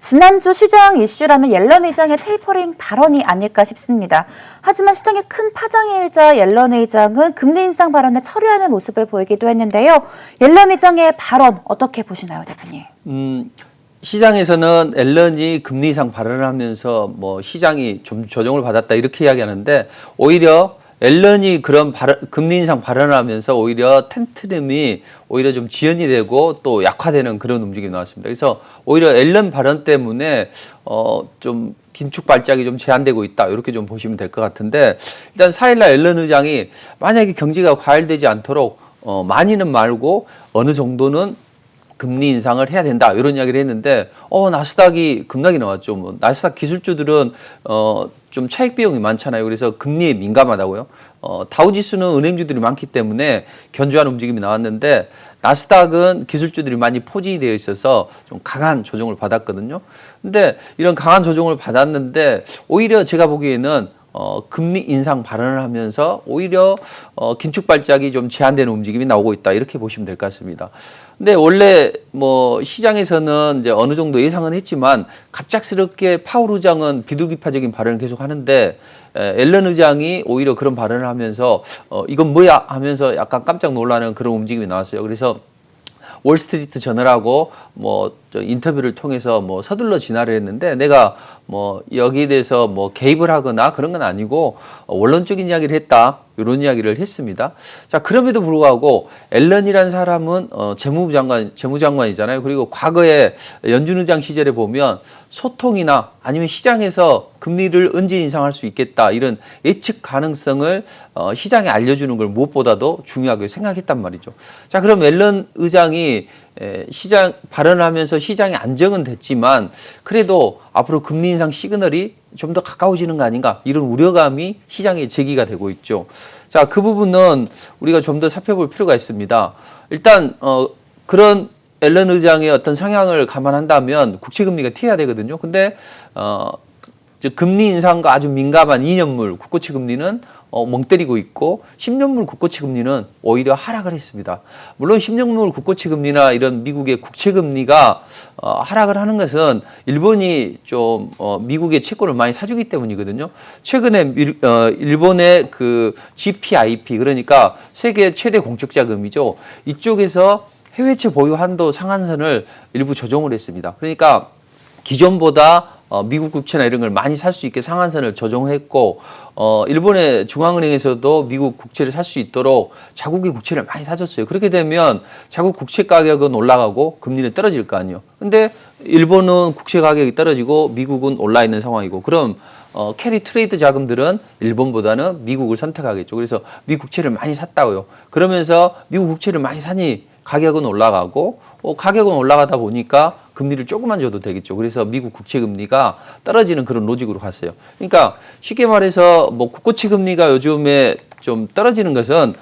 지난주 시장 이슈라면 옐런 의장의 테이퍼링 발언이 아닐까 싶습니다. 하지만 시장에 큰 파장이 일자 옐런 의장은 금리 인상 발언을 처리하는 모습을 보이기도 했는데요. 옐런 의장의 발언 어떻게 보시나요, 대표님? 시장에서는 옐런이 금리 인상 발언을 하면서 뭐 시장이 좀 조정을 받았다 이렇게 이야기하는데, 오히려 옐런이 그런 금리 인상 발언을 하면서 오히려 텐트럼이 오히려 좀 지연이 되고 또 약화되는 그런 움직임이 나왔습니다. 그래서 오히려 옐런 발언 때문에 좀 긴축 발작이 좀 제한되고 있다, 이렇게 좀 보시면 될 것 같은데, 일단 4일날 옐런 의장이 만약에 경기가 과열되지 않도록 많이는 말고 어느 정도는 금리 인상을 해야 된다, 이런 이야기를 했는데, 나스닥이 급락이 나왔죠. 뭐 나스닥 기술주들은 좀 차익 비용이 많잖아요. 그래서 금리에 민감하다고요. 다우지수는 은행주들이 많기 때문에 견조한 움직임이 나왔는데, 나스닥은 기술주들이 많이 포진이 되어 있어서 좀 강한 조정을 받았거든요. 근데 이런 강한 조정을 받았는데, 오히려 제가 보기에는 금리 인상 발언을 하면서 오히려 긴축 발작이 좀 제한되는 움직임이 나오고 있다, 이렇게 보시면 될 것 같습니다. 근데 원래 뭐 시장에서는 이제 어느 정도 예상은 했지만, 갑작스럽게 파월 의장은 비둘기파적인 발언을 계속 하는데, 옐런 의장이 오히려 그런 발언을 하면서 이건 뭐야 하면서 약간 깜짝 놀라는 그런 움직임이 나왔어요. 그래서 월스트리트 저널하고 뭐 인터뷰를 통해서 뭐 서둘러 진화를 했는데, 내가 뭐 여기에 대해서 뭐 개입을 하거나 그런 건 아니고 원론적인 이야기를 했다, 이런 이야기를 했습니다. 자, 그럼에도 불구하고 앨런이라는 사람은 재무장관이잖아요. 그리고 과거에 연준 의장 시절에 보면 소통이나 아니면 시장에서 금리를 언제 인상할 수 있겠다, 이런 예측 가능성을 시장에 알려주는 걸 무엇보다도 중요하게 생각했단 말이죠. 자, 그럼 앨런 의장이 시장 발언을 하면서 시장의 안정은 됐지만, 그래도 앞으로 금리 인상 시그널이 좀 더 가까워지는 거 아닌가, 이런 우려감이 시장에 제기가 되고 있죠. 자, 그 부분은 우리가 좀 더 살펴볼 필요가 있습니다. 일단 그런 앨런 의장의 어떤 성향을 감안한다면 국채금리가 튀어야 되거든요. 근데 금리 인상과 아주 민감한 2년물 국고채 금리는 멍 때리고 있고, 10년물 국고채 금리는 오히려 하락을 했습니다. 물론 10년물 국고채 금리나 이런 미국의 국채 금리가 하락을 하는 것은 일본이 좀 미국의 채권을 많이 사주기 때문이거든요. 최근에 일본의 그 GPIP, 그러니까 세계 최대 공적 자금이죠. 이쪽에서 해외채 보유 한도 상한선을 일부 조정을 했습니다. 그러니까 기존보다 미국 국채나 이런 걸 많이 살 수 있게 상한선을 조정을 했고, 일본의 중앙은행에서도 미국 국채를 살 수 있도록 자국의 국채를 많이 사줬어요. 그렇게 되면 자국 국채 가격은 올라가고 금리는 떨어질 거 아니에요. 근데 일본은 국채 가격이 떨어지고 미국은 올라 있는 상황이고, 그럼 캐리 트레이드 자금들은 일본보다는 미국을 선택하겠죠. 그래서 미국 국채를 많이 샀다고요. 그러면서 미국 국채를 많이 사니 가격은 올라가고, 가격은 올라가다 보니까 금리를 조금만 줘도 되겠죠. 그래서 미국 국채 금리가 떨어지는 그런 로직으로 갔어요. 그러니까 쉽게 말해서 뭐 국고채 금리가 요즘에 좀 떨어지는 것은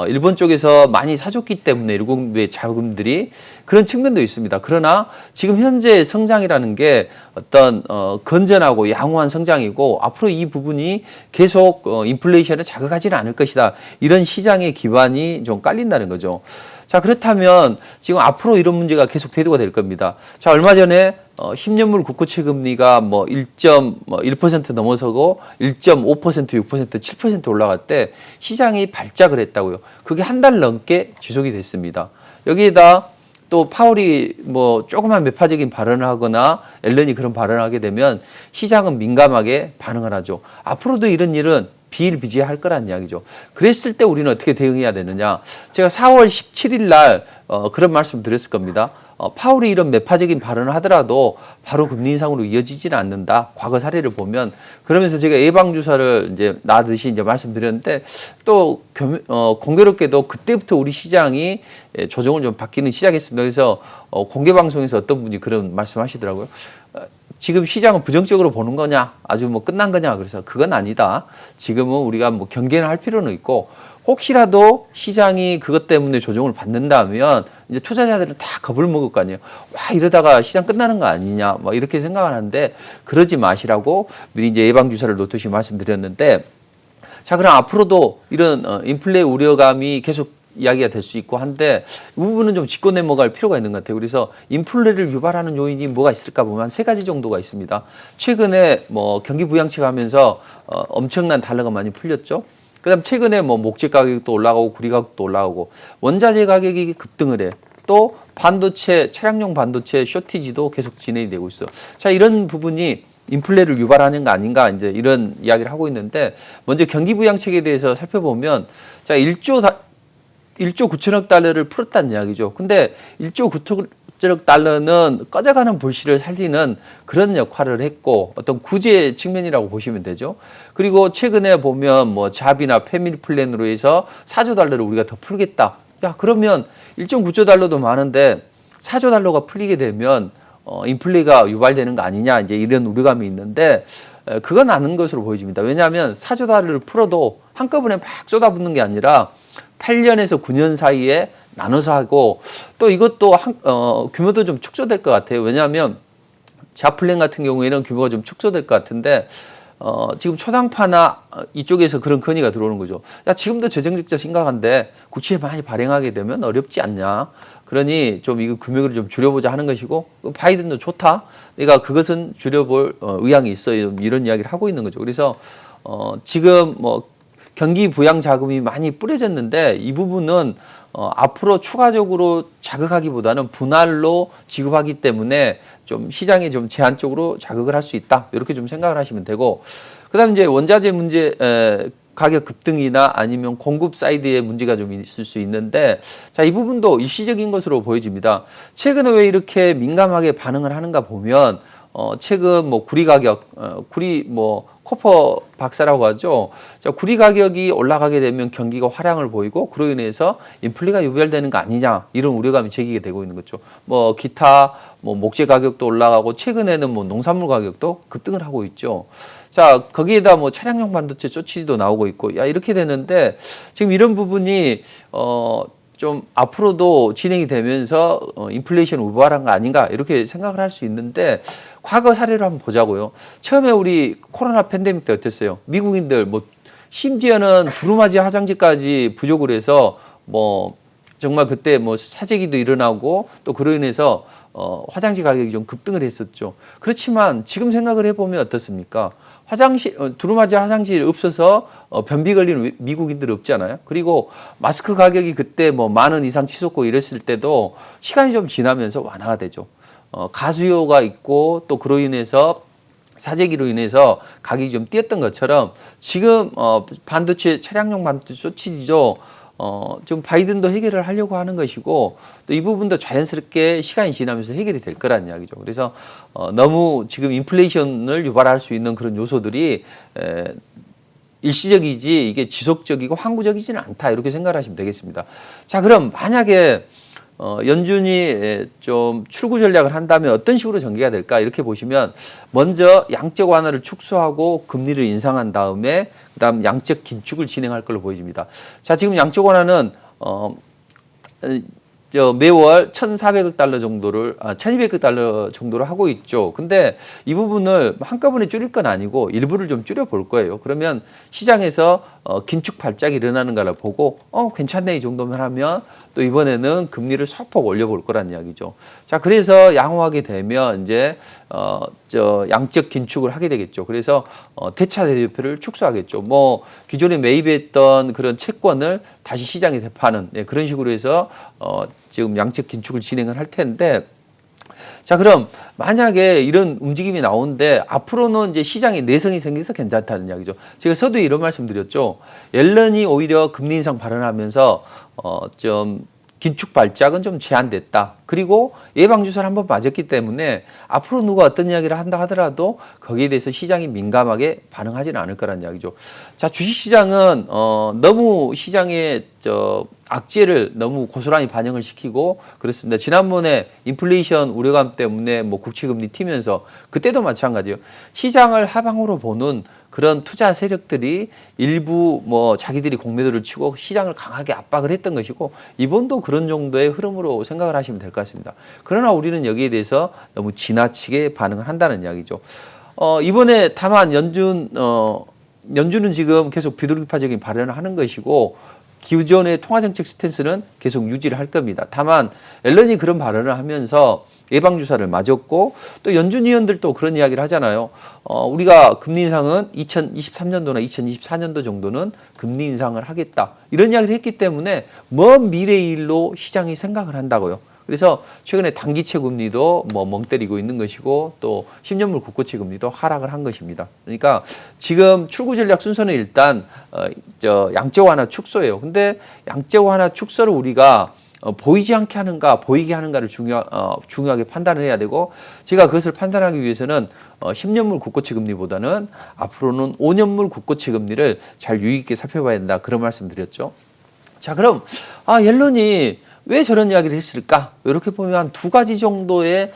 일본 쪽에서 많이 사줬기 때문에 일본의 자금들이, 그런 측면도 있습니다. 그러나 지금 현재 성장이라는 게 어떤 건전하고 양호한 성장이고, 앞으로 이 부분이 계속 인플레이션을 자극하지는 않을 것이다, 이런 시장의 기반이 좀 깔린다는 거죠. 자, 그렇다면 지금 앞으로 이런 문제가 계속 대두가 될 겁니다. 자, 얼마 전에 10년물 국고채 금리가 뭐 1.1% 넘어서고 1.5%, 6%, 7% 올라갈 때 시장이 발작을 했다고요. 그게 한 달 넘게 지속이 됐습니다. 여기에다 또 파월이 뭐 조그만 매파적인 발언을 하거나 앨런이 그런 발언을 하게 되면 시장은 민감하게 반응을 하죠. 앞으로도 이런 일은 비일비재할 거란 이야기죠. 그랬을 때 우리는 어떻게 대응해야 되느냐. 제가 4월 17일 날 그런 말씀 드렸을 겁니다. 파월이 이런 매파적인 발언을 하더라도 바로 금리 인상으로 이어지지는 않는다, 과거 사례를 보면. 그러면서 제가 예방주사를 이제 놔듯이 이제 말씀드렸는데, 또 공교롭게도 그때부터 우리 시장이 조정을 좀 받기는 시작했습니다. 그래서 공개방송에서 어떤 분이 그런 말씀 하시더라고요. 지금 시장은 부정적으로 보는 거냐, 아주 뭐 끝난 거냐. 그래서 그건 아니다. 지금은 우리가 뭐 경계는 할 필요는 있고, 혹시라도 시장이 그것 때문에 조정을 받는다면 이제 투자자들은 다 겁을 먹을 거 아니에요. 와, 이러다가 시장 끝나는 거 아니냐, 뭐 이렇게 생각하는데, 그러지 마시라고 미리 이제 예방주사를 놓듯이 말씀드렸는데, 자, 그럼 앞으로도 이런 인플레 우려감이 계속 이야기가 될 수 있고 한데 이 부분은 좀 짚고 넘어갈 필요가 있는 것 같아요. 그래서 인플레를 유발하는 요인이 뭐가 있을까 보면 한 3가지 정도가 있습니다. 최근에 뭐 경기 부양책 하면서 엄청난 달러가 많이 풀렸죠. 그다음 최근에 뭐 목재 가격도 올라가고 구리 가격도 올라가고 원자재 가격이 급등을 해. 또 반도체, 차량용 반도체 쇼티지도 계속 진행이 되고 있어. 자, 이런 부분이 인플레를 유발하는 거 아닌가 이제 이런 이야기를 하고 있는데 먼저 경기 부양책에 대해서 살펴보면 자, 1조 9천억 달러를 풀었다는 이야기죠. 근데 1조 9천억 달러는 꺼져가는 불씨를 살리는 그런 역할을 했고 어떤 구제 측면이라고 보시면 되죠. 그리고 최근에 보면 뭐 잡이나 패밀리 플랜으로 해서 4조 달러를 우리가 더 풀겠다. 야, 그러면 1.9조 달러도 많은데 4조 달러가 풀리게 되면 인플레가 유발되는 거 아니냐 이제 이런 우려감이 있는데 그건 아닌 것으로 보여집니다. 왜냐하면 4조 달러를 풀어도 한꺼번에 막 쏟아붓는 게 아니라 8년에서 9년 사이에 나눠서 하고 또 이것도 규모도 좀 축소될 것 같아요. 왜냐하면 자플랜 같은 경우에는 규모가 좀 축소될 것 같은데 지금 초당파나 이쪽에서 그런 건의가 들어오는 거죠. 야, 지금도 재정적자 심각한데 국채 많이 발행하게 되면 어렵지 않냐. 그러니 좀 이거 금액을 좀 줄여보자 하는 것이고 바이든도 좋다. 그러니까 그것은 줄여볼 의향이 있어요. 이런 이야기를 하고 있는 거죠. 그래서 지금 뭐 경기 부양 자금이 많이 뿌려졌는데 이 부분은 앞으로 추가적으로 자극하기보다는 분할로 지급하기 때문에 좀 시장에 좀 제한적으로 자극을 할 수 있다. 이렇게 좀 생각을 하시면 되고 그다음 이제 원자재 문제 가격 급등이나 아니면 공급 사이드에 문제가 좀 있을 수 있는데 자, 이 부분도 일시적인 것으로 보여집니다. 최근에 왜 이렇게 민감하게 반응을 하는가 보면 최근 뭐 구리 가격, 구리 뭐 코퍼 박사라고 하죠. 자, 구리 가격이 올라가게 되면 경기가 화량을 보이고 그로 인해서 인플레가 유발되는 거 아니냐 이런 우려감이 제기가 되고 있는 거죠. 뭐 기타 뭐 목재 가격도 올라가고 최근에는 뭐 농산물 가격도 급등을 하고 있죠. 자, 거기에다 뭐 차량용 반도체 쇼치도 나오고 있고 야, 이렇게 되는데 지금 이런 부분이 좀 앞으로도 진행이 되면서 인플레이션 우발한 거 아닌가 이렇게 생각을 할 수 있는데 과거 사례를 한번 보자고요. 처음에 우리 코로나 팬데믹 때 어땠어요? 미국인들 뭐 심지어는 두루마지 화장지까지 부족을 해서 뭐 정말 그때 뭐 사재기도 일어나고 또 그로 인해서 화장지 가격이 좀 급등을 했었죠. 그렇지만 지금 생각을 해보면 어떻습니까? 두루마지 화장실 없어서 변비 걸리는 미국인들 없잖아요. 그리고 마스크 가격이 그때 뭐 10,000원 이상 치솟고 이랬을 때도 시간이 좀 지나면서 완화가 되죠. 가수요가 있고 또 그로 인해서 사재기로 인해서 가격이 좀 뛰었던 것처럼 지금 반도체 차량용 반도체 쇼치지죠. 좀 바이든도 해결을 하려고 하는 것이고 또 이 부분도 자연스럽게 시간이 지나면서 해결이 될 거란 이야기죠. 그래서 너무 지금 인플레이션을 유발할 수 있는 그런 요소들이 일시적이지 이게 지속적이고 항구적이지는 않다 이렇게 생각하시면 되겠습니다. 자, 그럼 만약에 연준이 좀 출구 전략을 한다면 어떤 식으로 전개가 될까 이렇게 보시면 먼저 양적 완화를 축소하고 금리를 인상한 다음에 그다음 양적 긴축을 진행할 걸로 보여집니다. 자, 지금 양적 완화는 매월 1,400억 달러 정도를 1,200억 달러 정도를 하고 있죠. 근데 이 부분을 한꺼번에 줄일 건 아니고 일부를 좀 줄여 볼 거예요. 그러면 시장에서 긴축 발작이 일어나는 거라 보고 괜찮네 이 정도면 하면 또 이번에는 금리를 소폭 올려볼 거란 이야기죠. 자, 그래서 양호하게 되면 이제 양적 긴축을 하게 되겠죠. 그래서 대차 대조표를 축소하겠죠. 뭐 기존에 매입했던 그런 채권을 다시 시장에 대파하는 그런 식으로 해서 지금 양적 긴축을 진행을 할 텐데. 자, 그럼 만약에 이런 움직임이 나오는데 앞으로는 이제 시장에 내성이 생겨서 괜찮다는 이야기죠. 제가 서두에 이런 말씀드렸죠. 옐런이 오히려 금리 인상 발언하면서 좀 긴축 발작은 좀 제한됐다. 그리고 예방주사를 한번 맞았기 때문에 앞으로 누가 어떤 이야기를 한다 하더라도 거기에 대해서 시장이 민감하게 반응하지는 않을 거란 이야기죠. 자, 주식시장은 너무 시장의 악재를 너무 고스란히 반영을 시키고 그렇습니다. 지난번에 인플레이션 우려감 때문에 뭐 국채금리 튀면서 그때도 마찬가지예요. 시장을 하방으로 보는 그런 투자 세력들이 일부 뭐 자기들이 공매도를 치고 시장을 강하게 압박을 했던 것이고 이번도 그런 정도의 흐름으로 생각을 하시면 될 것 같습니다. 그러나 우리는 여기에 대해서 너무 지나치게 반응을 한다는 이야기죠. 이번에 다만 연준은 지금 계속 비둘기파적인 발언을 하는 것이고 기존의 통화정책 스탠스는 계속 유지를 할 겁니다. 다만 앨런이 그런 발언을 하면서 예방주사를 맞았고 또 연준 위원들도 그런 이야기를 하잖아요. 우리가 금리 인상은 2023년도나 2024년도 정도는 금리 인상을 하겠다. 이런 이야기를 했기 때문에 먼 미래의 일로 시장이 생각을 한다고요. 그래서 최근에 단기채 금리도 뭐 멍 때리고 있는 것이고 또 10년물 국고채 금리도 하락을 한 것입니다. 그러니까 지금 출구 전략 순서는 일단 양적 완화 축소예요. 근데 양적 완화 축소를 우리가 보이지 않게 하는가 보이게 하는가를 중요하게 판단을 해야 되고 제가 그것을 판단하기 위해서는 10년물 국고채 금리보다는 앞으로는 5년물 국고채 금리를 잘 유의 있게 살펴봐야 된다. 그런 말씀 드렸죠. 자, 그럼 옐런이 왜 저런 이야기를 했을까? 이렇게 보면 두 가지 정도의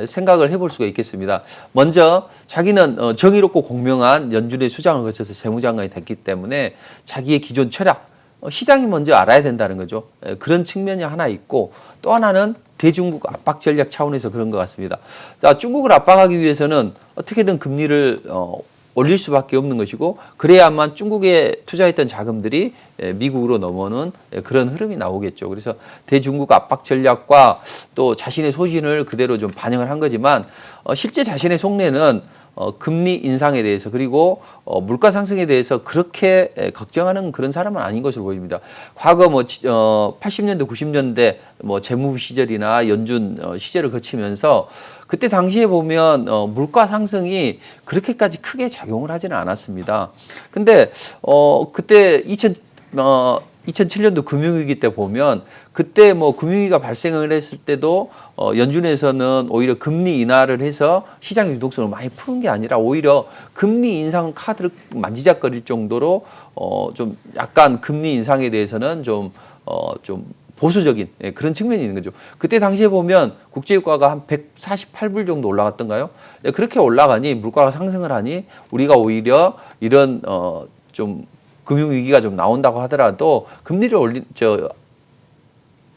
생각을 해볼 수가 있겠습니다. 먼저 자기는 정의롭고 공명한 연준의 수장을 거쳐서 재무장관이 됐기 때문에 자기의 기존 철학, 시장이 먼저 알아야 된다는 거죠. 그런 측면이 하나 있고 또 하나는 대중국 압박 전략 차원에서 그런 것 같습니다. 자, 중국을 압박하기 위해서는 어떻게든 금리를 올릴 수밖에 없는 것이고 그래야만 중국에 투자했던 자금들이 미국으로 넘어오는 그런 흐름이 나오겠죠. 그래서 대중국 압박 전략과 또 자신의 소신을 그대로 좀 반영을 한 거지만 실제 자신의 속내는 금리 인상에 대해서 그리고 물가 상승에 대해서 그렇게 걱정하는 그런 사람은 아닌 것으로 보입니다. 과거 80년대, 90년대 재무부 시절이나 연준 시절을 거치면서 그때 당시에 보면 물가 상승이 그렇게까지 크게 작용을 하지는 않았습니다. 근데 그때 2007년도 금융위기 때 보면 그때 금융위기가 발생을 했을 때도 연준에서는 오히려 금리 인하를 해서 시장의 유동성을 많이 푸는 게 아니라 오히려 금리 인상 카드를 만지작거릴 정도로 좀 약간 금리 인상에 대해서는 좀 보수적인 그런 측면이 있는 거죠. 그때 당시에 보면 국제유가가 한 148불 정도 올라갔던가요? 그렇게 올라가니 물가가 상승을 하니 우리가 오히려 이런 좀 금융위기가 좀 나온다고 하더라도 금리를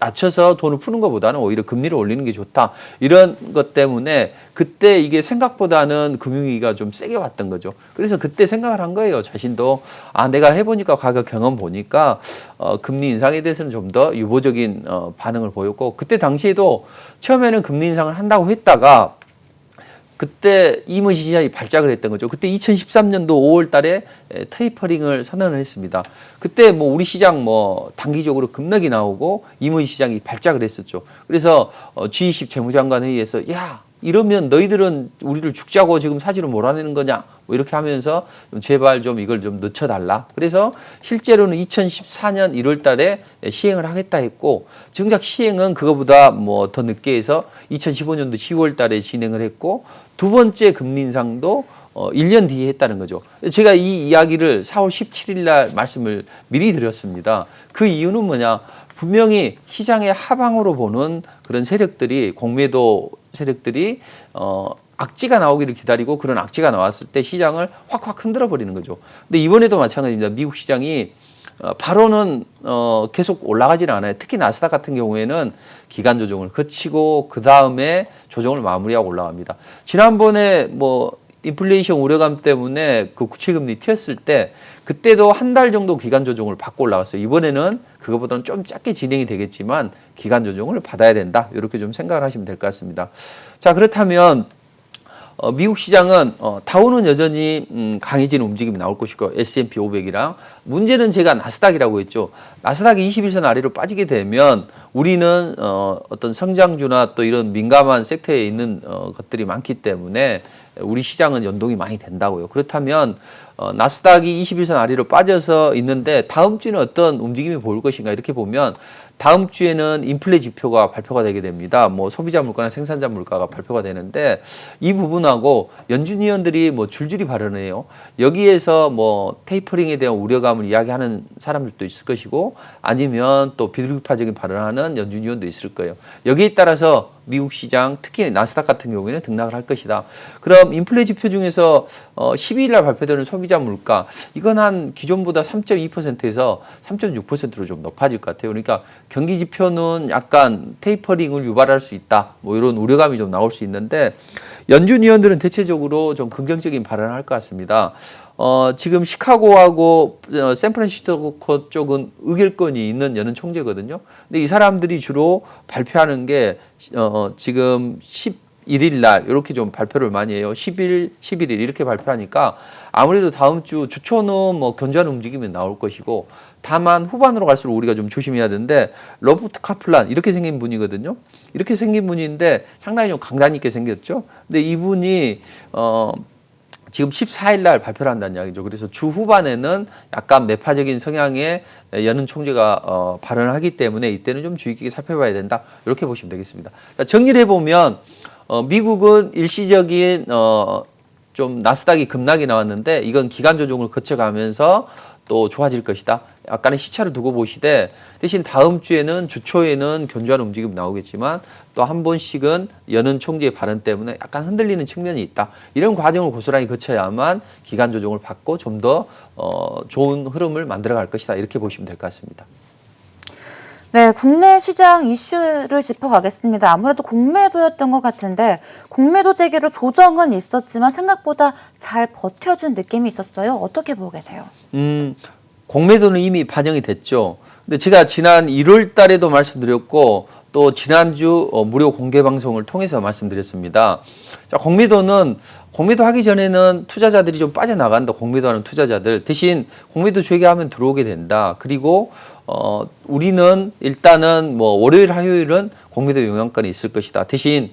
낮춰서 돈을 푸는 것보다는 오히려 금리를 올리는 게 좋다. 이런 것 때문에 그때 이게 생각보다는 금융위기가 좀 세게 왔던 거죠. 그래서 그때 생각을 한 거예요. 자신도 내가 해보니까 가격 경험 보니까 금리 인상에 대해서는 좀 더 유보적인 반응을 보였고 그때 당시에도 처음에는 금리 인상을 한다고 했다가 그때 이먼 시장이 발작을 했던 거죠. 그때 2013년도 5월 달에 테이퍼링을 선언을 했습니다. 그때 우리 시장 단기적으로 급락이 나오고 이먼 시장이 발작을 했었죠. 그래서 G20 재무장관 회의에서 이러면 너희들은 우리를 죽자고 지금 사지로 몰아내는 거냐? 이렇게 하면서 제발 좀 이걸 좀 늦춰달라. 그래서 실제로는 2014년 1월 달에 시행을 하겠다 했고 정작 시행은 그거보다 더 늦게 해서 2015년도 10월 달에 진행을 했고 두 번째 금리 인상도 1년 뒤에 했다는 거죠. 제가 이 이야기를 4월 17일 날 말씀을 미리 드렸습니다. 그 이유는 뭐냐? 분명히 시장의 하방으로 보는 그런 세력들이 공매도 세력들이 악재가 나오기를 기다리고 그런 악재가 나왔을 때 시장을 확확 흔들어 버리는 거죠. 근데 이번에도 마찬가지입니다. 미국 시장이 바로는 계속 올라가지는 않아요. 특히 나스닥 같은 경우에는 기간 조정을 거치고 그 다음에 조정을 마무리하고 올라갑니다. 지난번에 인플레이션 우려감 때문에 그 국채금리 튀었을 때 그때도 한 달 정도 기간 조정을 받고 올라갔어요. 이번에는 그거보다는 좀 짧게 진행이 되겠지만 기간 조정을 받아야 된다. 이렇게 좀 생각을 하시면 될 것 같습니다. 자, 그렇다면 미국 시장은 다우는 여전히 강해지는 움직임이 나올 것이고 S&P 500이랑 문제는 제가 나스닥이라고 했죠. 나스닥이 21선 아래로 빠지게 되면 우리는 어떤 성장주나 또 이런 민감한 섹터에 있는 것들이 많기 때문에 우리 시장은 연동이 많이 된다고요. 그렇다면 나스닥이 21선 아래로 빠져서 있는데 다음 주는 어떤 움직임이 보일 것인가 이렇게 보면 다음 주에는 인플레 지표가 발표가 되게 됩니다. 소비자 물가나 생산자 물가가 발표가 되는데 이 부분하고 연준 위원들이 줄줄이 발언해요. 여기에서 테이퍼링에 대한 우려감을 이야기하는 사람들도 있을 것이고 아니면 또 비둘기파적인 발언하는 연준 위원도 있을 거예요. 여기에 따라서 미국 시장 특히 나스닥 같은 경우에는 등락을 할 것이다. 그럼 인플레 지표 중에서 12일 날 발표되는 소비자 물가 이건 한 기존보다 3.2%에서 3.6%로 좀 높아질 것 같아요. 그러니까 경기 지표는 약간 테이퍼링을 유발할 수 있다. 이런 우려감이 좀 나올 수 있는데 연준 위원들은 대체적으로 좀 긍정적인 발언을 할 것 같습니다. 지금 시카고하고 샌프란시스코 쪽은 의결권이 있는 연은 총재거든요. 근데 이 사람들이 주로 발표하는 게 지금 11일 날 이렇게 좀 발표를 많이 해요. 10일, 11일 이렇게 발표하니까 아무래도 다음 주 주초는 뭐 견조한 움직임이 나올 것이고, 다만 후반으로 갈수록 우리가 좀 조심해야 되는데, 로버트 카플란 이렇게 생긴 분이거든요. 이렇게 생긴 분인데 상당히 좀 강단 있게 생겼죠. 근데 이분이 지금 14일 날 발표를 한다는 이야기죠. 그래서 주 후반에는 약간 매파적인 성향의 연은 총재가 발언을 하기 때문에 이때는 좀 주의 깊게 살펴봐야 된다. 이렇게 보시면 되겠습니다. 정리를 해보면 미국은 일시적인 좀 나스닥이 급락이 나왔는데 이건 기간 조정을 거쳐가면서 또 좋아질 것이다. 약간의 시차를 두고 보시되, 대신 다음 주에는 주초에는 견조한 움직임 나오겠지만 또 한 번씩은 연은 총재의 발언 때문에 약간 흔들리는 측면이 있다. 이런 과정을 고스란히 거쳐야만 기간 조정을 받고 좀 더 좋은 흐름을 만들어갈 것이다. 이렇게 보시면 될 것 같습니다. 네, 국내 시장 이슈를 짚어가겠습니다. 아무래도 공매도였던 것 같은데, 공매도 재개로 조정은 있었지만 생각보다 잘 버텨준 느낌이 있었어요. 어떻게 보고 계세요? 공매도는 이미 반영이 됐죠. 근데 제가 지난 1월 달에도 말씀드렸고 또 지난주 무료 공개 방송을 통해서 말씀드렸습니다. 자, 공매도 하기 전에는 투자자들이 좀 빠져나간다. 공매도하는 투자자들. 대신 공매도 재개하면 들어오게 된다. 그리고 우리는 일단은 뭐 월요일, 화요일은 공매도 영향권이 있을 것이다. 대신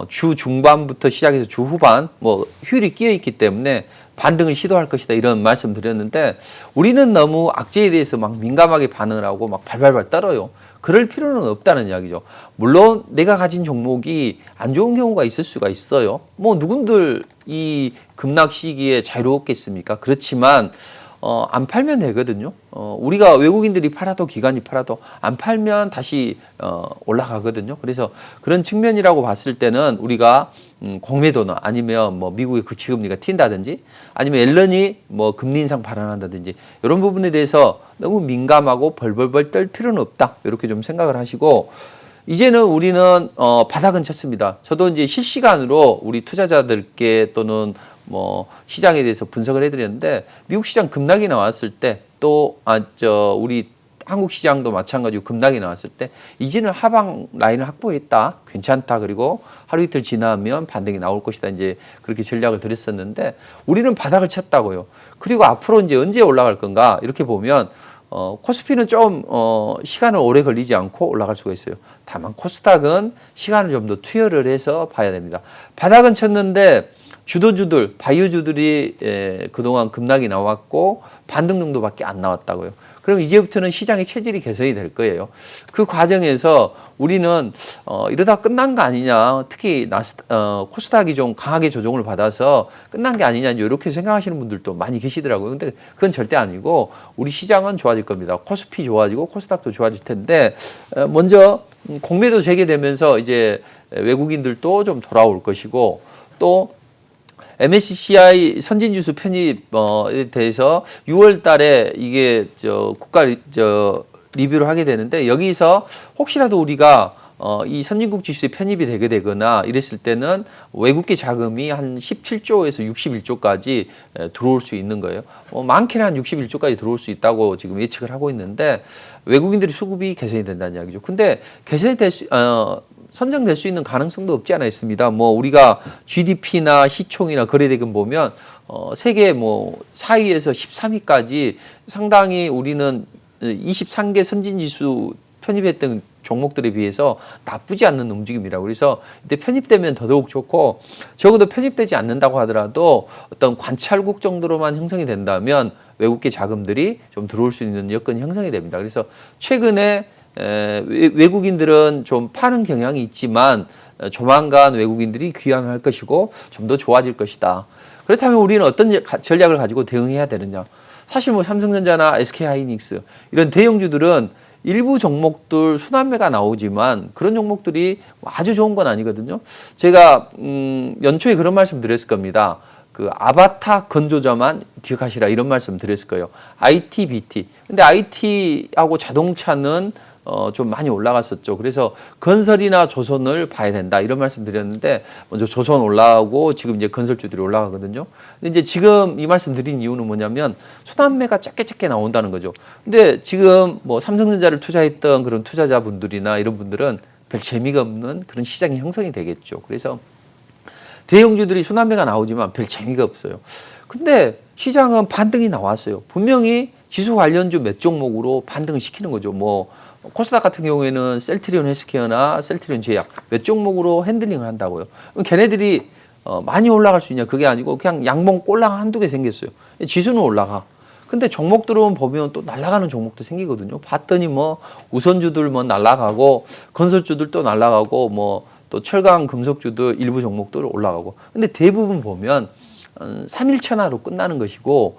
주 중반부터 시작해서 주 후반 뭐 휴일이 끼어 있기 때문에 반등을 시도할 것이다. 이런 말씀 드렸는데, 우리는 너무 악재에 대해서 막 민감하게 반응을 하고 막 발발발 떨어요. 그럴 필요는 없다는 이야기죠. 물론 내가 가진 종목이 안 좋은 경우가 있을 수가 있어요. 뭐 누군들 이 급락 시기에 자유롭겠습니까? 그렇지만 안 팔면 되거든요. 우리가 외국인들이 팔아도 기관이 팔아도 안 팔면 다시 올라가거든요. 그래서 그런 측면이라고 봤을 때는 우리가 공매도나 아니면 뭐 미국의 구치금리가 튄다든지 아니면 옐런이 뭐 금리 인상 발언한다든지 이런 부분에 대해서 너무 민감하고 벌벌벌 떨 필요는 없다. 이렇게 좀 생각을 하시고, 이제는 우리는 바닥은 쳤습니다. 저도 이제 실시간으로 우리 투자자들께 또는 뭐 시장에 대해서 분석을 해드렸는데, 미국 시장 급락이 나왔을 때 또 우리 한국 시장도 마찬가지로 급락이 나왔을 때 이제는 하방 라인을 확보했다, 괜찮다, 그리고 하루 이틀 지나면 반등이 나올 것이다, 이제 그렇게 전략을 드렸었는데, 우리는 바닥을 쳤다고요. 그리고 앞으로 이제 언제 올라갈 건가 이렇게 보면 코스피는 좀 시간은 오래 걸리지 않고 올라갈 수가 있어요. 다만 코스닥은 시간을 좀 더 투여를 해서 봐야 됩니다. 바닥은 쳤는데 주도주들, 바이오주들이 그동안 급락이 나왔고 반등 정도밖에 안 나왔다고요. 그럼 이제부터는 시장의 체질이 개선이 될 거예요. 그 과정에서 우리는 이러다 끝난 거 아니냐, 특히 코스닥이 좀 강하게 조정을 받아서 끝난 게 아니냐, 이렇게 생각하시는 분들도 많이 계시더라고요. 근데 그건 절대 아니고 우리 시장은 좋아질 겁니다. 코스피 좋아지고 코스닥도 좋아질 텐데, 먼저 공매도 재개되면서 이제 외국인들도 좀 돌아올 것이고, 또 MSCI 선진지수 편입에 대해서 6월 달에 이게 국가 리뷰를 하게 되는데, 여기서 혹시라도 우리가 이 선진국 지수에 편입이 되게 되거나 이랬을 때는 외국계 자금이 한 17조에서 61조까지 들어올 수 있는 거예요. 많게는 한 61조까지 들어올 수 있다고 지금 예측을 하고 있는데, 외국인들이 수급이 개선이 된다는 이야기죠. 근데 개선이 선정될 수 있는 가능성도 없지 않아 있습니다. 뭐 우리가 GDP나 시총이나 거래대금 보면 세계 뭐 4위에서 13위까지 상당히 우리는 23개 선진지수 편입했던 종목들에 비해서 나쁘지 않는 움직임이라고. 그래서 이때 편입되면 더더욱 좋고, 적어도 편입되지 않는다고 하더라도 어떤 관찰국 정도로만 형성이 된다면 외국계 자금들이 좀 들어올 수 있는 여건이 형성이 됩니다. 그래서 최근에 외국인들은 좀 파는 경향이 있지만 조만간 외국인들이 귀환할 것이고 좀 더 좋아질 것이다. 그렇다면 우리는 어떤 전략을 가지고 대응해야 되느냐. 사실 뭐 삼성전자나 SK하이닉스 이런 대형주들은 일부 종목들 순환매가 나오지만 그런 종목들이 아주 좋은 건 아니거든요. 제가 연초에 그런 말씀 드렸을 겁니다. 그 아바타 건조자만 기억하시라, 이런 말씀 드렸을 거예요. IT, BT. 근데 IT하고 자동차는 좀 많이 올라갔었죠. 그래서 건설이나 조선을 봐야 된다 이런 말씀 드렸는데 먼저 조선 올라가고 지금 이제 건설주들이 올라가거든요. 근데 이제 지금 이 말씀 드린 이유는 뭐냐면 순환매가 작게 나온다는 거죠. 근데 지금 뭐 삼성전자를 투자했던 그런 투자자분들이나 이런 분들은 별 재미가 없는 그런 시장이 형성이 되겠죠. 그래서 대형주들이 순환매가 나오지만 별 재미가 없어요. 근데 시장은 반등이 나왔어요. 분명히 지수 관련주 몇 종목으로 반등을 시키는 거죠. 뭐 코스닥 같은 경우에는 셀트리온 헬스케어나 셀트리온 제약 몇 종목으로 핸들링을 한다고요. 그럼 걔네들이 많이 올라갈 수 있냐? 그게 아니고 그냥 양봉 꼴랑 한두 개 생겼어요. 지수는 올라가. 근데 종목들은 보면 또 날아가는 종목도 생기거든요. 봤더니 뭐 우선주들 뭐 날아가고 건설주들 또 날아가고 뭐 또 철강 금속주들 일부 종목들 올라가고. 근데 대부분 보면 3일 천하로 끝나는 것이고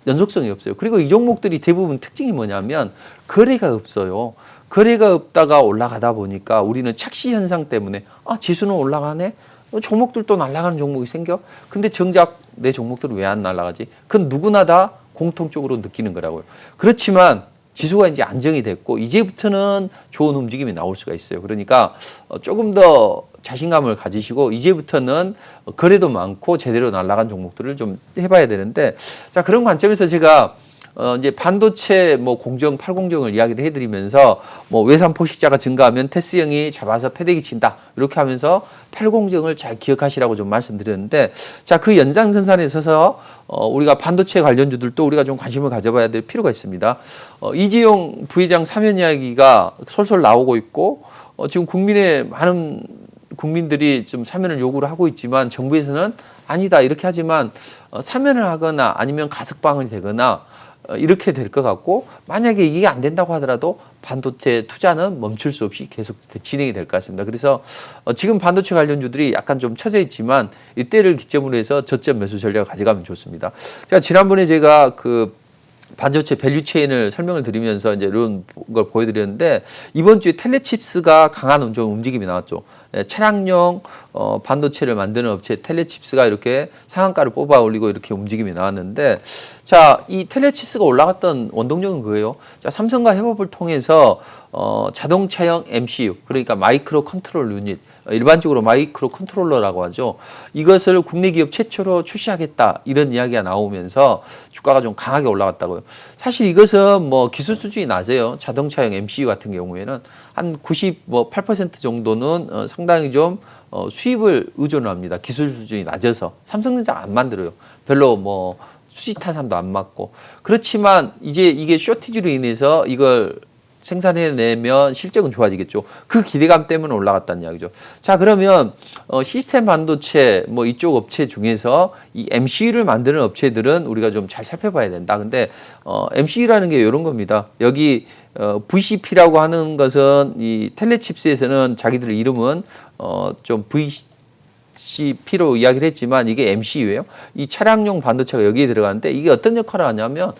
연속성이 없어요. 그리고 이 종목들이 대부분 특징이 뭐냐면 거래가 없어요. 거래가 없다가 올라가다 보니까 우리는 착시 현상 때문에 지수는 올라가네. 종목들도 날아가는 종목이 생겨. 근데 정작 내 종목들은 왜 안 날아가지? 그건 누구나 다 공통적으로 느끼는 거라고요. 그렇지만 지수가 이제 안정이 됐고 이제부터는 좋은 움직임이 나올 수가 있어요. 그러니까 조금 더 자신감을 가지시고 이제부터는 거래도 많고 제대로 날아간 종목들을 좀 해봐야 되는데 자 그런 관점에서 제가 이제 반도체 뭐 공정, 팔공정을 이야기를 해드리면서 뭐 외산 포식자가 증가하면 테스형이 잡아서 패대기 친다 이렇게 하면서 팔공정을 잘 기억하시라고 좀 말씀드렸는데 자 그 연장선상에 서서 우리가 반도체 관련주들도 우리가 좀 관심을 가져봐야 될 필요가 있습니다. 이재용 부회장 사면 이야기가 솔솔 나오고 있고 지금 국민의 많은 국민들이 좀 사면을 요구를 하고 있지만 정부에서는 아니다 이렇게 하지만 사면을 하거나 아니면 가석방이 되거나 이렇게 될 것 같고 만약에 이게 안 된다고 하더라도 반도체 투자는 멈출 수 없이 계속 진행이 될 것 같습니다. 그래서 지금 반도체 관련주들이 약간 좀 처져 있지만 이때를 기점으로 해서 저점 매수 전략을 가져가면 좋습니다. 지난번에 제가 그 반도체 밸류체인을 설명을 드리면서 이제 이런 걸 보여드렸는데 이번 주에 텔레칩스가 강한 좀 움직임이 나왔죠. 차량용 반도체를 만드는 업체 텔레칩스가 이렇게 상한가를 뽑아 올리고 이렇게 움직임이 나왔는데 자, 이 텔레칩스가 올라갔던 원동력은 그거예요. 자, 삼성과 협업을 통해서 자동차용 MCU 그러니까 마이크로 컨트롤 유닛 일반적으로 마이크로 컨트롤러라고 하죠. 이것을 국내 기업 최초로 출시하겠다 이런 이야기가 나오면서 주가가 좀 강하게 올라갔다고요. 사실 이것은 뭐 기술 수준이 낮아요. 자동차용 MCU 같은 경우에는 한 98% 정도는 상당히 좀 수입을 의존을 합니다. 기술 수준이 낮아서 삼성전자가 안 만들어요. 별로 뭐 수지 타산도 안 맞고 그렇지만 이제 이게 쇼티지로 인해서 이걸 생산해내면 실적은 좋아지겠죠. 그 기대감 때문에 올라갔다는 이야기죠. 자, 그러면 시스템 반도체 뭐 이쪽 업체 중에서 이 MCU를 만드는 업체들은 우리가 좀 잘 살펴봐야 된다. 근데 MCU라는 게 이런 겁니다. 여기 VCP라고 하는 것은 이 텔레칩스에서는 자기들 이름은 좀 VCP로 이야기를 했지만 이게 MCU예요. 이 차량용 반도체가 여기에 들어가는데 이게 어떤 역할을 하냐면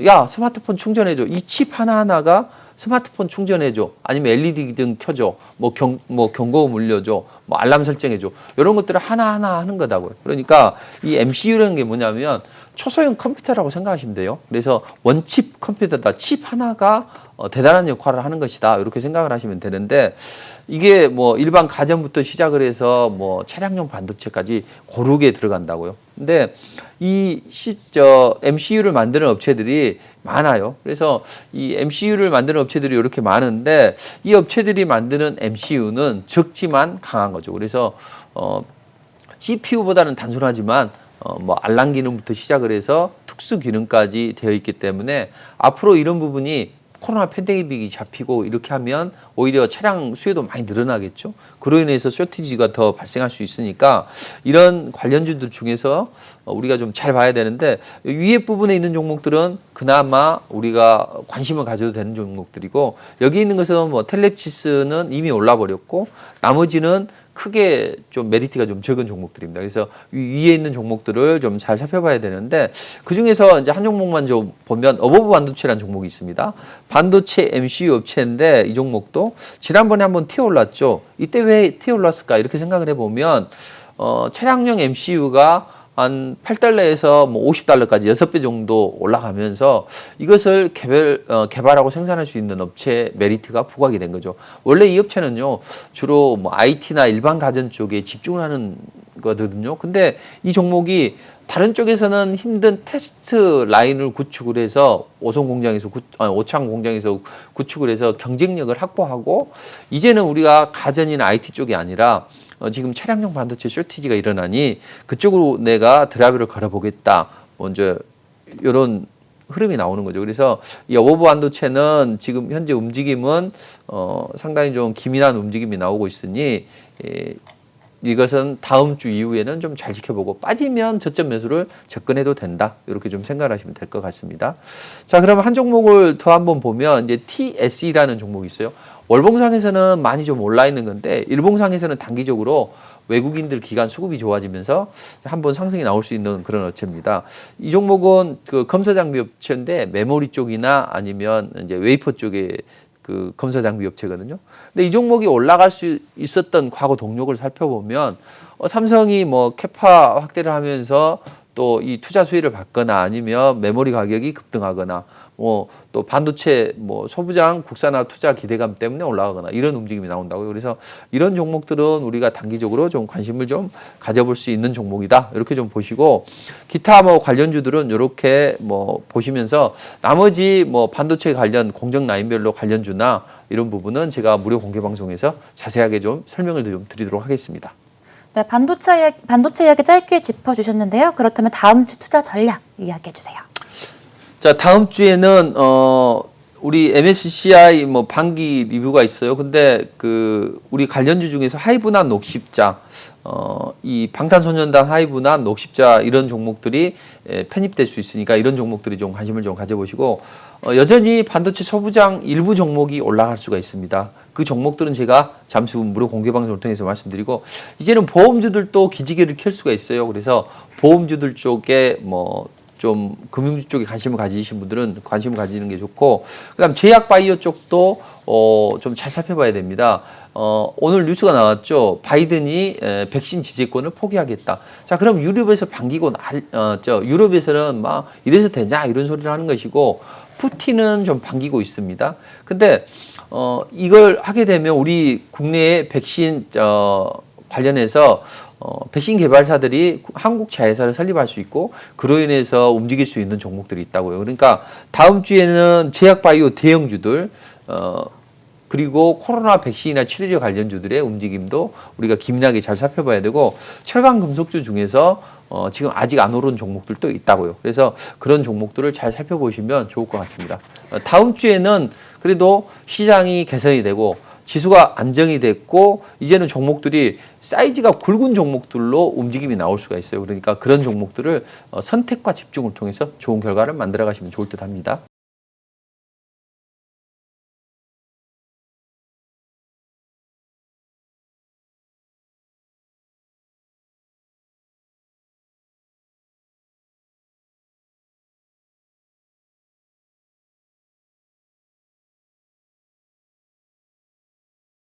야 스마트폰 충전해줘. 이 칩 하나하나가 스마트폰 충전해줘. 아니면 LED 등 켜줘. 뭐 경고음 울려줘. 뭐 알람 설정해줘. 이런 것들을 하나하나 하는 거다고요. 그러니까 이 MCU라는 게 뭐냐면 초소형 컴퓨터라고 생각하시면 돼요. 그래서 원칩 컴퓨터다. 칩 하나가 대단한 역할을 하는 것이다. 이렇게 생각을 하시면 되는데 이게 뭐 일반 가전부터 시작을 해서 뭐 차량용 반도체까지 고르게 들어간다고요. 근데 이 MCU를 만드는 업체들이 많아요. 그래서 이 MCU를 만드는 업체들이 이렇게 많은데 이 업체들이 만드는 MCU는 적지만 강한 거죠. 그래서 CPU보다는 단순하지만 뭐 알람 기능부터 시작을 해서 특수 기능까지 되어 있기 때문에 앞으로 이런 부분이 코로나 팬데믹이 잡히고 이렇게 하면 오히려 차량 수요도 많이 늘어나겠죠. 그로 인해서 쇼티지가 더 발생할 수 있으니까 이런 관련주들 중에서 우리가 좀 잘 봐야 되는데 위에 부분에 있는 종목들은 그나마 우리가 관심을 가져도 되는 종목들이고 여기 있는 것은 뭐 텔레칩스는 이미 올라버렸고 나머지는 크게 좀 메리트가 좀 적은 종목들입니다. 그래서 위에 있는 종목들을 좀 잘 살펴봐야 되는데 그 중에서 이제 한 종목만 좀 보면 어버브 반도체라는 종목이 있습니다. 반도체 MCU 업체인데 이 종목도 지난번에 한번 튀어올랐죠. 이때 왜 튀어올랐을까 이렇게 생각을 해보면 차량용 MCU가 한 8달러에서 뭐 50달러까지 6배 정도 올라가면서 이것을 개발하고 생산할 수 있는 업체 메리트가 부각이 된 거죠. 원래 이 업체는요, 주로 뭐 IT나 일반 가전 쪽에 집중을 하는 거거든요. 근데 이 종목이 다른 쪽에서는 힘든 테스트 라인을 구축을 해서 오창 공장에서 구축을 해서 경쟁력을 확보하고, 이제는 우리가 가전이나 IT 쪽이 아니라 지금 차량용 반도체 쇼티지가 일어나니 그쪽으로 내가 드라이브를 걸어보겠다. 먼저 이런 흐름이 나오는 거죠. 그래서 이 어버브 반도체는 지금 현재 움직임은 상당히 좀 기민한 움직임이 나오고 있으니 이것은 다음 주 이후에는 좀 잘 지켜보고 빠지면 저점 매수를 접근해도 된다. 이렇게 좀 생각을 하시면 될 것 같습니다. 자, 그러면 한 종목을 더 한번 보면 이제 TSE라는 종목이 있어요. 월봉상에서는 많이 좀 올라 있는 건데 일봉상에서는 단기적으로 외국인들 기관 수급이 좋아지면서 한번 상승이 나올 수 있는 그런 업체입니다. 이 종목은 그 검사 장비 업체인데 메모리 쪽이나 아니면 이제 웨이퍼 쪽에 그 검사 장비 업체거든요. 근데 이 종목이 올라갈 수 있었던 과거 동력을 살펴보면 삼성이 뭐 캐파 확대를 하면서 또 이 투자 수혜를 받거나 아니면 메모리 가격이 급등하거나 뭐 또 반도체 뭐 소부장 국산화 투자 기대감 때문에 올라가거나 이런 움직임이 나온다고요. 그래서 이런 종목들은 우리가 단기적으로 좀 관심을 좀 가져볼 수 있는 종목이다. 이렇게 좀 보시고 기타 뭐 관련주들은 이렇게 뭐 보시면서 나머지 뭐 반도체 관련 공정 라인별로 관련주나 이런 부분은 제가 무료 공개 방송에서 자세하게 좀 설명을 좀 드리도록 하겠습니다. 네, 반도체 이야기 짧게 짚어주셨는데요. 그렇다면 다음 주 투자 전략 이야기해 주세요. 자, 다음 주에는 우리 MSCI 뭐 반기 리뷰가 있어요. 근데 그 우리 관련주 중에서 하이브나 녹십자, 이 방탄소년단 하이브나 녹십자 이런 종목들이 편입될 수 있으니까 이런 종목들이 좀 관심을 좀 가져보시고 여전히 반도체 소부장 일부 종목이 올라갈 수가 있습니다. 그 종목들은 제가 잠시 후 무료 공개 방송을 통해서 말씀드리고 이제는 보험주들도 기지개를 켤 수가 있어요. 그래서 보험주들 쪽에 뭐 좀 금융주 쪽에 관심을 가지신 분들은 관심을 가지는 게 좋고 그다음 제약 바이오 쪽도 좀 잘 살펴봐야 됩니다. 오늘 뉴스가 나왔죠. 바이든이 백신 지지권을 포기하겠다. 자, 그럼 유럽에서 반기고 유럽에서는 막 이래서 되냐 이런 소리를 하는 것이고 푸틴은 좀 반기고 있습니다. 근데 이걸 하게 되면 우리 국내의 백신 관련해서 백신 개발사들이 한국 자회사를 설립할 수 있고 그로 인해서 움직일 수 있는 종목들이 있다고요. 그러니까 다음 주에는 제약바이오 대형주들 그리고 코로나 백신이나 치료제 관련주들의 움직임도 우리가 기민하게 잘 살펴봐야 되고 철강 금속주 중에서 지금 아직 안 오른 종목들도 있다고요. 그래서 그런 종목들을 잘 살펴보시면 좋을 것 같습니다. 다음 주에는 그래도 시장이 개선이 되고 지수가 안정이 됐고 이제는 종목들이 사이즈가 굵은 종목들로 움직임이 나올 수가 있어요. 그러니까 그런 종목들을 선택과 집중을 통해서 좋은 결과를 만들어 가시면 좋을 듯 합니다.